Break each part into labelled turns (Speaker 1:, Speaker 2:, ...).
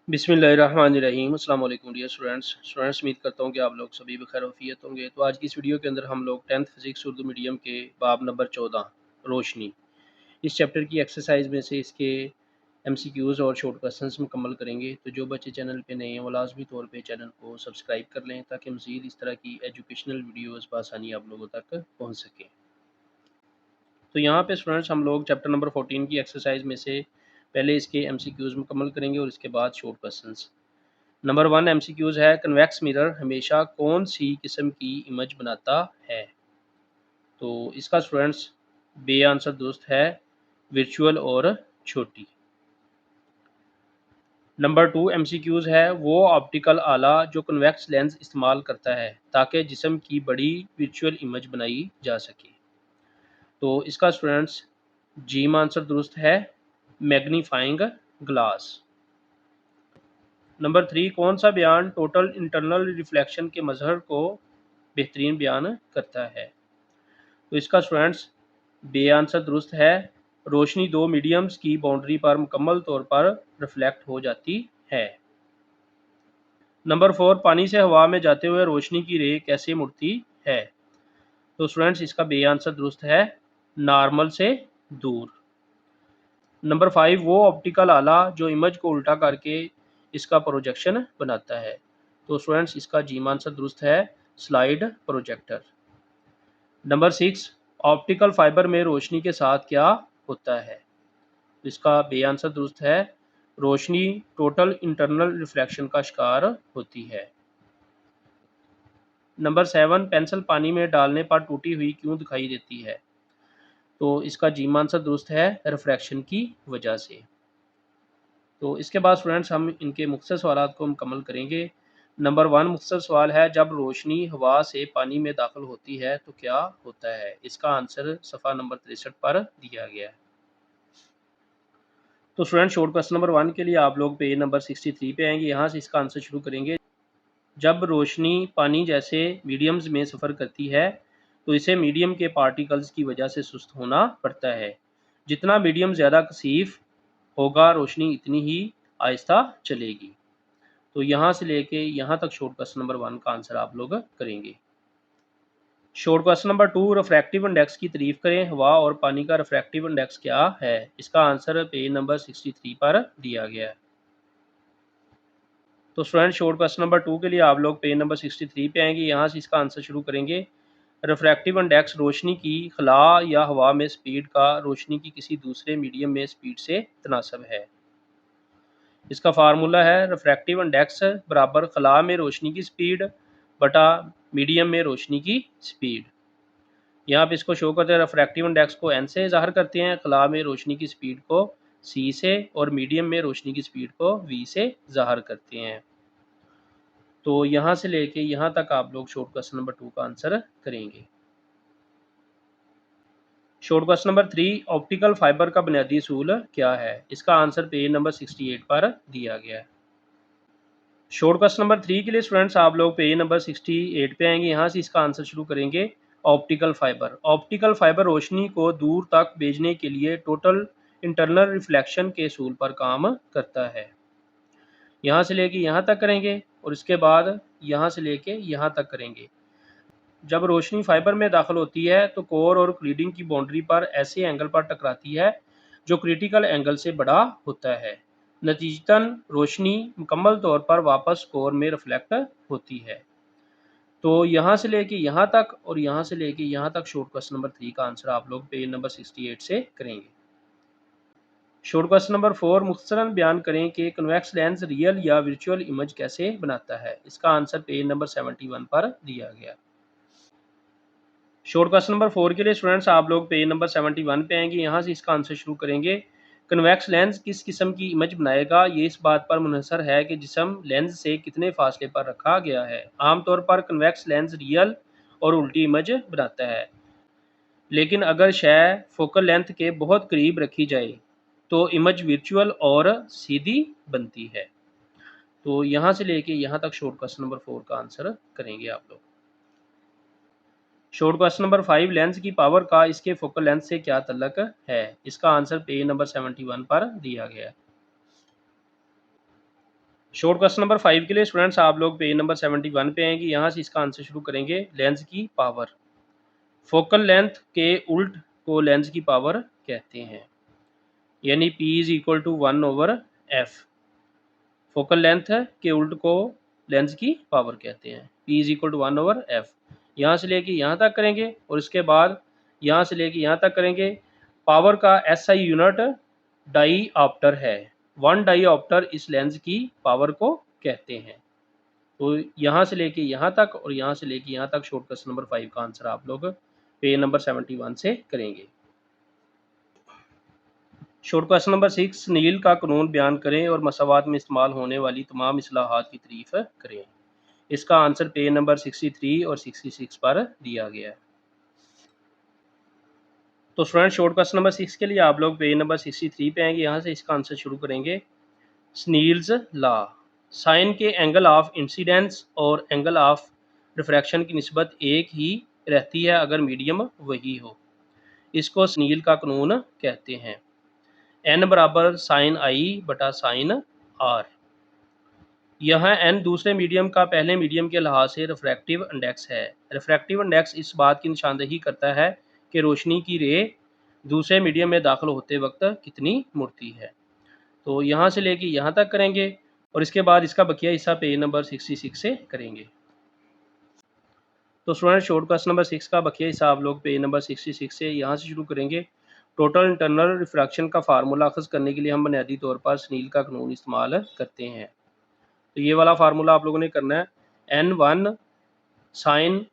Speaker 1: बिस्मिल्लाहिर्रहमानिर्रहीम। अस्सलाम वालेकुम डियर स्टूडेंट्स उम्मीद करता हूँ कि आप लोग सभी बखैर वफ़ियत होंगे। तो आज की इस वीडियो के अंदर हम लोग 10th फिज़िक्स उर्दू मीडियम के बाब नंबर 14 रोशनी इस चैप्टर की एक्सरसाइज में से इसके एमसीक्यूज़ और शॉर्ट क्वेश्चंस मुकम्मल करेंगे। तो जो बच्चे चैनल पे नए हैं वो लाजमी तौर पे चैनल को सब्सक्राइब कर लें ताकि मज़ीद इस तरह की एजुकेशनल वीडियोज़ बआसानी आप लोगों तक पहुँच सकें। तो यहाँ पे स्टूडेंट्स हम लोग चैप्टर नंबर 14 की एक्सरसाइज में से पहले इसके एमसीक्यूज़ मुकम्मल करेंगे और इसके बाद शॉर्ट क्वेश्चंस। नंबर 1 एमसीक्यूज़ है, कन्वेक्स मिरर हमेशा कौन सी किस्म की इमेज बनाता है? तो इसका स्टूडेंट्स बे आंसर दुरुस्त है, वर्चुअल और छोटी। नंबर 2 एमसीक्यूज़ है, वो ऑप्टिकल आला जो कन्वेक्स लेंस इस्तेमाल करता है ताकि जिस्म की बड़ी वर्चुअल इमेज बनाई जा सके। तो इसका स्टूडेंट्स जीम आंसर दुरुस्त है, मैग्नीफाइंग ग्लास। नंबर 3 कौन सा बयान टोटल इंटरनल रिफ्लेक्शन के मजहर को बेहतरीन बयान करता है? तो इसका स्टूडेंट्स बे आंसर दुरुस्त है, रोशनी दो मीडियम्स की बाउंड्री पर मुकम्मल तौर पर रिफ्लेक्ट हो जाती है। नंबर 4 पानी से हवा में जाते हुए रोशनी की रे कैसे मुड़ती है? तो स्टूडेंट्स इसका बे आंसर दुरुस्त है, नॉर्मल से दूर। नंबर 5 वो ऑप्टिकल आला जो इमेज को उल्टा करके इसका प्रोजेक्शन बनाता है। तो स्टूडेंट्स इसका जीम आंसर दुरुस्त है, slide projector. Number 6 optical fibre में रोशनी के साथ क्या होता है? इसका बे आंसर दुरुस्त है, रोशनी टोटल इंटरनल रिफ्लेक्शन का शिकार होती है। नंबर 7 पेंसिल पानी में डालने पर टूटी हुई क्यों दिखाई देती है? तो इसका जीम आंसर दुरुस्त है, रिफ्रैक्शन की वजह से। तो इसके बाद स्टूडेंट्स हम इनके मुख्तसर सवालात को मुकम्मल करेंगे। नंबर 1 मुख्तसर सवाल है, जब रोशनी हवा से पानी में दाखिल होती है तो क्या होता है? इसका आंसर सफ़ा नंबर 63 पर दिया गया है। तो स्टूडेंट शॉर्ट क्वेश्चन नंबर 1 के लिए आप लोग पेज नंबर 63 पे आएंगे, यहाँ से इसका आंसर शुरू करेंगे। जब रोशनी पानी जैसे मीडियम्स में सफ़र करती है तो इसे मीडियम के पार्टिकल्स की वजह से सुस्त होना पड़ता है। जितना मीडियम ज़्यादा कसीफ होगा रोशनी इतनी ही आहिस्ता चलेगी। तो यहाँ से लेके यहाँ तक शॉर्ट क्वेश्चन नंबर 1 का आंसर आप लोग करेंगे। Short question number 2 refractive index की तारीफ करें, हवा और पानी का रिफ्रैक्टिव इंडेक्स क्या है? इसका आंसर पेज नंबर 63 पर दिया गया है। तो स्टूडेंट शॉर्ट क्वेश्चन नंबर 2 के लिए आप लोग पेज नंबर 63 पे आएंगे, यहाँ से इसका आंसर शुरू करेंगे। रिफ्रैक्टिव इंडेक्स रोशनी की खला या हवा में स्पीड का रोशनी की किसी दूसरे मीडियम में स्पीड से तनासब है। इसका फार्मूला है रिफ्रैक्टिव इंडेक्स बराबर खला में रोशनी की स्पीड बटा मीडियम में रोशनी की स्पीड। यहाँ पे इसको शो करते हैं, रिफ्रैक्टिव इंडेक्स को n से ज़ाहिर करते हैं, खला में रोशनी की स्पीड को c से और मीडियम में रोशनी की स्पीड को v से ज़ाहिर करते हैं। तो यहाँ से लेके यहाँ तक आप लोग शॉर्ट क्वेश्चन नंबर 2 का आंसर करेंगे। Short question number 3 optical fibre का बुनियादी असूल क्या है? इसका आंसर पेज नंबर 68 पर दिया गया है। शॉर्ट क्वेश्चन नंबर 3 के लिए स्टूडेंट्स आप लोग पेज नंबर 68 पे आएंगे, यहाँ से इसका आंसर शुरू करेंगे। ऑप्टिकल फाइबर रोशनी को दूर तक भेजने के लिए टोटल इंटरनल रिफ्लेक्शन के असूल पर काम करता है। यहाँ से लेके यहाँ तक करेंगे और इसके बाद यहाँ से लेके यहाँ तक करेंगे। जब रोशनी फाइबर में दाखिल होती है तो कोर और क्लीडिंग की बाउंड्री पर ऐसे एंगल पर टकराती है जो क्रिटिकल एंगल से बड़ा होता है। नतीजतन रोशनी मुकम्मल तौर पर वापस कोर में रिफ्लेक्ट होती है। तो यहाँ से लेके यहाँ तक और यहाँ से लेके यहाँ तक शॉर्ट क्वेश्चन नंबर 3 का आंसर आप लोग पेज नंबर 68 से करेंगे। शॉर्ट क्वेश्चन नंबर 4 मुख्तसरन बयान करें कि कन्वेक्स लेंस रियल या वर्चुअल इमेज कैसे बनाता है? इसका आंसर पेज नंबर 71 पर दिया गया। शॉर्ट क्वेश्चन नंबर 4 के लिए स्टूडेंट्स आप लोग पेज नंबर 71 पे आएंगे, यहाँ से इसका आंसर शुरू करेंगे। कन्वेक्स लेंस किस किस्म की इमेज बनाएगा? ये इस बात पर मुनहसर है कि जिस्म लेंस से कितने फासले पर रखा गया है। आमतौर पर कन्वेक्स लेंस रियल और उल्टी इमेज बनाता है, लेकिन अगर शय फोकल लेंथ के बहुत करीब रखी जाए तो इमेज वर्चुअल और सीधी बनती है। तो यहाँ से लेके यहाँ तक शॉर्ट क्वेश्चन नंबर 4 का आंसर करेंगे आप लोग। शॉर्ट क्वेश्चन नंबर 5 लेंस की पावर का इसके फोकल लेंथ से क्या तल्लक है? इसका आंसर पेज नंबर 71 पर दिया गया है। शॉर्ट क्वेश्चन नंबर 5 के लिए स्टूडेंट्स आप लोग पेज नंबर 71 पे आएंगे। यहाँ से इसका आंसर शुरू करेंगे। लेंस की पावर, फोकल लेंथ के उल्ट को लेंस की पावर कहते हैं, यानी P is equal to 1/f। Focal length के उल्ट को लेंस की पावर कहते हैं, P is equal to 1/f। यहाँ से लेके यहाँ तक करेंगे और इसके बाद यहाँ से लेके यहाँ तक करेंगे। पावर का SI यूनिट डाई ऑप्टर है, 1 डाई ऑप्टर इस लेंस की पावर को कहते हैं। तो यहाँ से लेके यहाँ तक और यहाँ से लेके यहाँ तक शॉर्ट क्वेश्चन नंबर 5 का आंसर आप लोग पेज नंबर 71 से करेंगे। शॉर्ट क्वेश्चन नंबर 6, नील का कानून बयान करें और मसावात में इस्तेमाल होने वाली तमाम इस्लाहात की तारीफ करें। इसका आंसर पेज नंबर 63 और 66 पर दिया गया है। तो स्टूडेंट शॉर्ट क्वेश्चन नंबर 6 के लिए आप लोग पेज नंबर 63 पे आएंगे। यहाँ से इसका आंसर शुरू करेंगे। स्नील्स लॉ, साइन के एंगल ऑफ इंसिडेंस और एंगल ऑफ रिफ्रैक्शन की निस्बत एक ही रहती है अगर मीडियम वही हो। इसको स्नील का कानून कहते हैं। n बराबर साइन आई बटा साइन आर। यहाँ n दूसरे मीडियम का पहले मीडियम के लिहाज से रिफ्रैक्टिव इंडेक्स है। रिफ्रैक्टिव इंडेक्स इस बात की निशानदेही करता है कि रोशनी की रे दूसरे मीडियम में दाखिल होते वक्त कितनी मुड़ती है। तो यहाँ से लेके यहाँ तक करेंगे और इसके बाद इसका बकिया हिस्सा पेज नंबर 66 से करेंगे। तो स्टूडेंट शॉर्ट क्वेश्चन नंबर 6 का बकिया हिस्सा आप लोग पेज नंबर 66 से यहाँ से शुरू करेंगे। टोटल इंटरनल रिफ्रैक्शन का फार्मूला अखज़ करने के लिए हम बुनियादी तौर पर स्नील का कानून इस्तेमाल करते हैं। तो ये वाला फार्मूला आप लोगों ने करना है। n1 साइन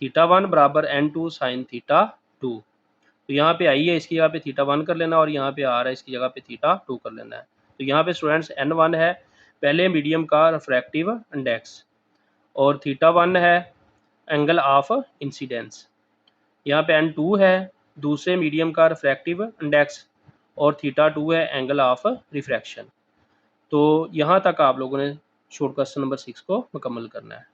Speaker 1: थीटा 1 बराबर n2 साइन थीटा 2। तो यहाँ पे आई है, इसकी जगह पे थीटा 1 कर लेना और यहाँ पे आर है, इसकी जगह पे थीटा 2 कर लेना है। तो यहाँ पे स्टूडेंट्स n1 है पहले मीडियम का रिफ्रैक्टिव इंडेक्स और थीटा 1 है एंगल ऑफ इंसिडेंस। यहाँ पे n2 है दूसरे मीडियम का रिफ्रैक्टिव इंडेक्स और थीटा 2 है एंगल ऑफ रिफ्रैक्शन। तो यहाँ तक आप लोगों ने शॉर्ट क्वेश्चन नंबर 6 को मुकम्मल करना है।